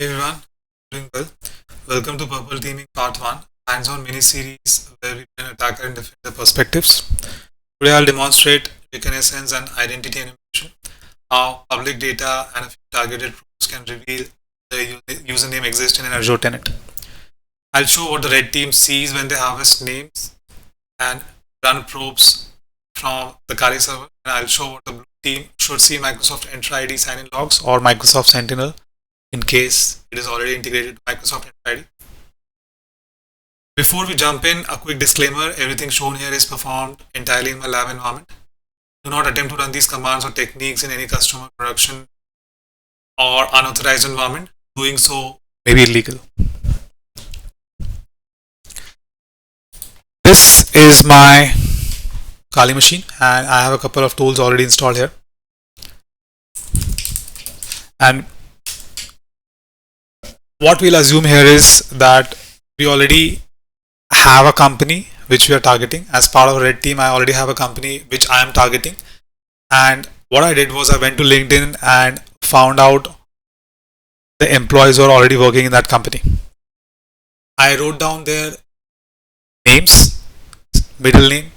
Hey everyone, doing well. Welcome to Purple Teaming Part 1, hands-on mini-series where we plan attacker and defender perspectives. Today I'll demonstrate reconnaissance and identity enumeration, how public data and a few targeted probes can reveal the username exists in an Azure tenant. I'll show what the red team sees when they harvest names and run probes from the Kali server, and I'll show what the blue team should see Microsoft Entra ID sign-in logs or Microsoft Sentinel in case it is already integrated to Microsoft Entra ID. Before we jump in, a quick disclaimer: everything shown here is performed entirely in my lab environment. Do not attempt to run these commands or techniques in any customer, production, or unauthorized environment. Doing so may be illegal. This is my Kali machine, and I have a couple of tools already installed here. And what we'll assume here is that we already have a company which we are targeting. As part of Red Team, I already have a company which I am targeting. And what I did was I went to LinkedIn and found out the employees who are already working in that company. I wrote down their names, middle name,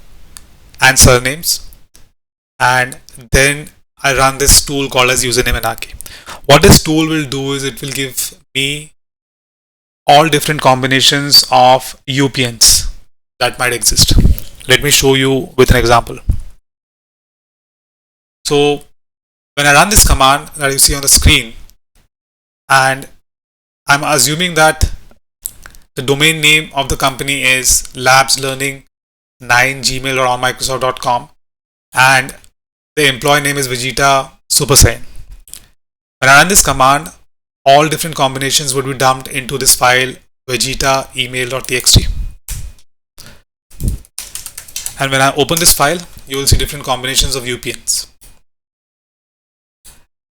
and surnames. And then I run this tool called as username anarchy. What this tool will do is it will give me all different combinations of UPNs that might exist. Let me show you with an example. So when I run this command that you see on the screen, and I'm assuming that the domain name of the company is labslearning9gmail.microsoft.com and the employee name is Vegeta Super Saiyan. When I run this command, all different combinations would be dumped into this file vegeta email.txt. And when I open this file, you will see different combinations of UPNs.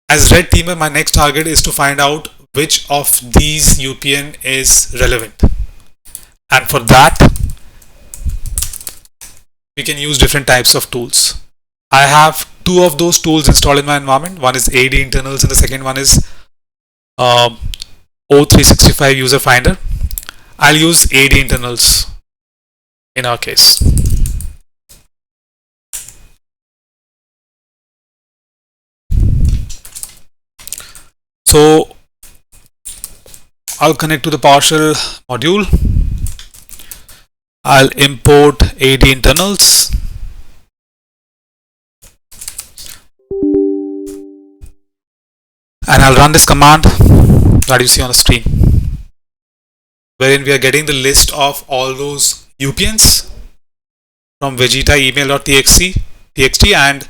As Red Teamer, my next target is to find out which of these UPN is relevant. And for that, we can use different types of tools. I have two of those tools installed in my environment. One is AD internals and the second one is O365 user finder. I'll use AD internals in our case. So I'll connect to the PowerShell module. I'll import AD internals. And I'll run this command that you see on the screen, wherein we are getting the list of all those UPNs from Vegeta email.txt and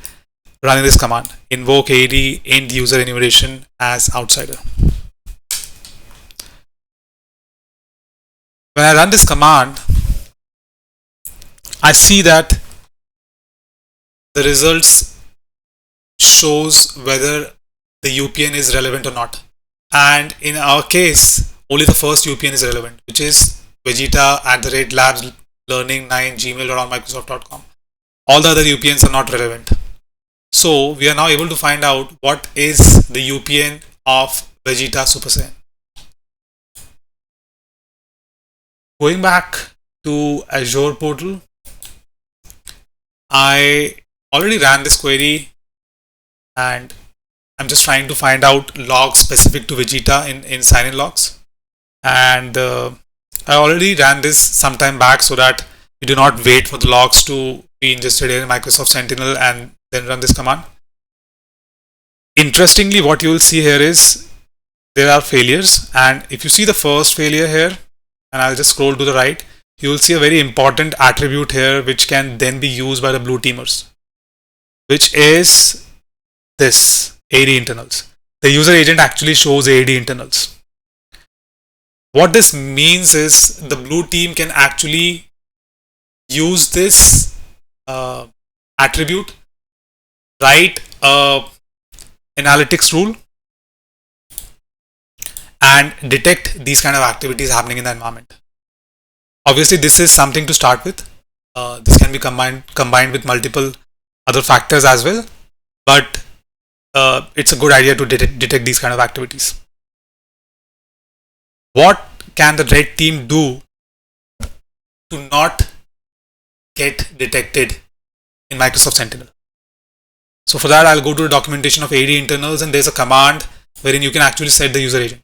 running this command, invoke AD int user enumeration as outsider. When I run this command, I see that the results shows whether the UPN is relevant or not. And in our case, only the first UPN is relevant, which is vegeta@labslearning9gmail.microsoft.com. All the other UPNs are not relevant. So we are now able to find out what is the UPN of Vegeta Super Saiyan. Going back to Azure portal, I already ran this query and I'm just trying to find out logs specific to Vegeta in sign-in logs. And I already ran this some time back so that you do not wait for the logs to be ingested in Microsoft Sentinel and then run this command. Interestingly, what you will see here is there are failures. And if you see the first failure here, and I'll just scroll to the right, you will see a very important attribute here which can then be used by the blue teamers, which is this AD internals. The user agent actually shows AD internals. What this means is the blue team can actually use this attribute, write a analytics rule, and detect these kind of activities happening in the environment. Obviously, this is something to start with. This can be combined with multiple other factors as well, but it's a good idea to detect these kind of activities. what can the red team do to not get detected in Microsoft Sentinel? So for that, I'll go to the documentation of AD internals, and there's a command wherein you can actually set the user agent.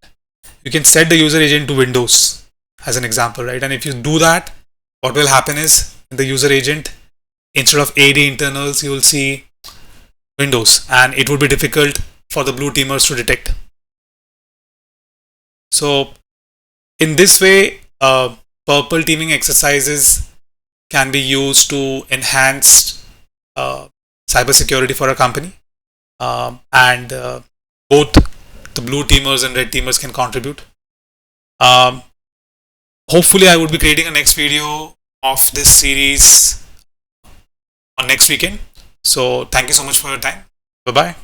You can set the user agent to Windows as an example, right? And if you do that, what will happen is in the user agent, instead of AD internals, you will see Windows, and it would be difficult for the blue teamers to detect. So in this way, purple teaming exercises can be used to enhance cybersecurity for a company, and both the blue teamers and red teamers can contribute. Hopefully, I would be creating a next video of this series on next weekend. So thank you so much for your time. Bye bye.